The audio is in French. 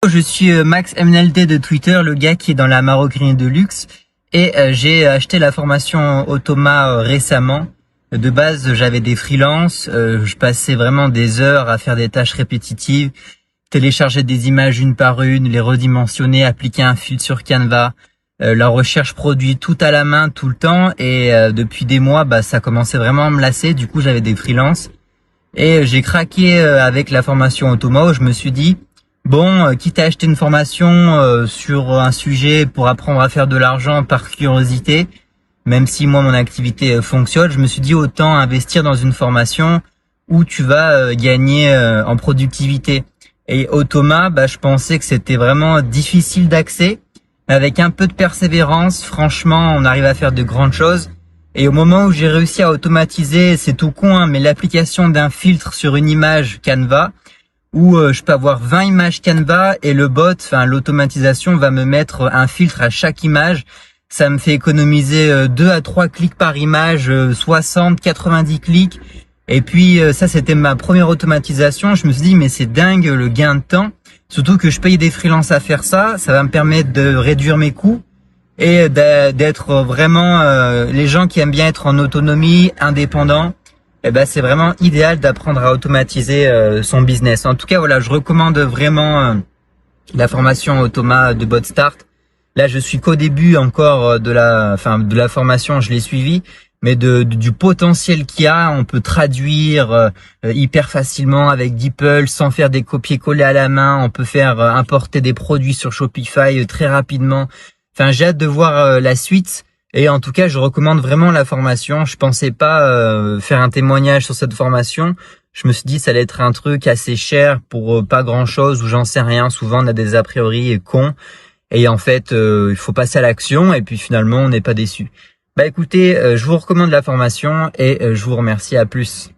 Je suis Max MNLT de Twitter, le gars qui est dans la maroquinerie de luxe, et j'ai acheté la formation Automa récemment. De base, j'avais des freelances, je passais vraiment des heures à faire des tâches répétitives, télécharger des images une par une, les redimensionner, appliquer un filtre sur Canva, la recherche produit tout à la main tout le temps, et depuis des mois, ça commençait vraiment à me lasser. Du coup, j'avais des freelances et j'ai craqué avec la formation Automa où je me suis dit bon, quitte à acheter une formation sur un sujet pour apprendre à faire de l'argent par curiosité, même si moi mon activité fonctionne, je me suis dit autant investir dans une formation où tu vas gagner en productivité. Et Automa, je pensais que c'était vraiment difficile d'accès, mais avec un peu de persévérance, franchement, on arrive à faire de grandes choses. Et au moment où j'ai réussi à automatiser, c'est tout con, mais l'application d'un filtre sur une image Canva, où je peux avoir 20 images Canva et le bot, l'automatisation va me mettre un filtre à chaque image. Ça me fait économiser 2 à 3 clics par image, 60, 90 clics. Et puis ça, c'était ma première automatisation. Je me suis dit, mais c'est dingue le gain de temps. Surtout que je paye des freelances à faire ça. Ça va me permettre de réduire mes coûts et d'être vraiment les gens qui aiment bien être en autonomie, indépendants. C'est vraiment idéal d'apprendre à automatiser son business. En tout cas, voilà, je recommande vraiment la formation Automa de BotStart. Là, je suis qu'au début encore de la formation, je l'ai suivi, mais du potentiel qu'il y a, on peut traduire hyper facilement avec DeepL sans faire des copier-coller à la main. On peut faire importer des produits sur Shopify très rapidement. J'ai hâte de voir la suite. Et en tout cas, je recommande vraiment la formation. Je pensais pas faire un témoignage sur cette formation. Je me suis dit ça allait être un truc assez cher pour pas grand-chose ou j'en sais rien. Souvent, on a des a priori cons. Et en fait, il faut passer à l'action et puis finalement, on n'est pas déçu. Écoutez, je vous recommande la formation et je vous remercie. À plus.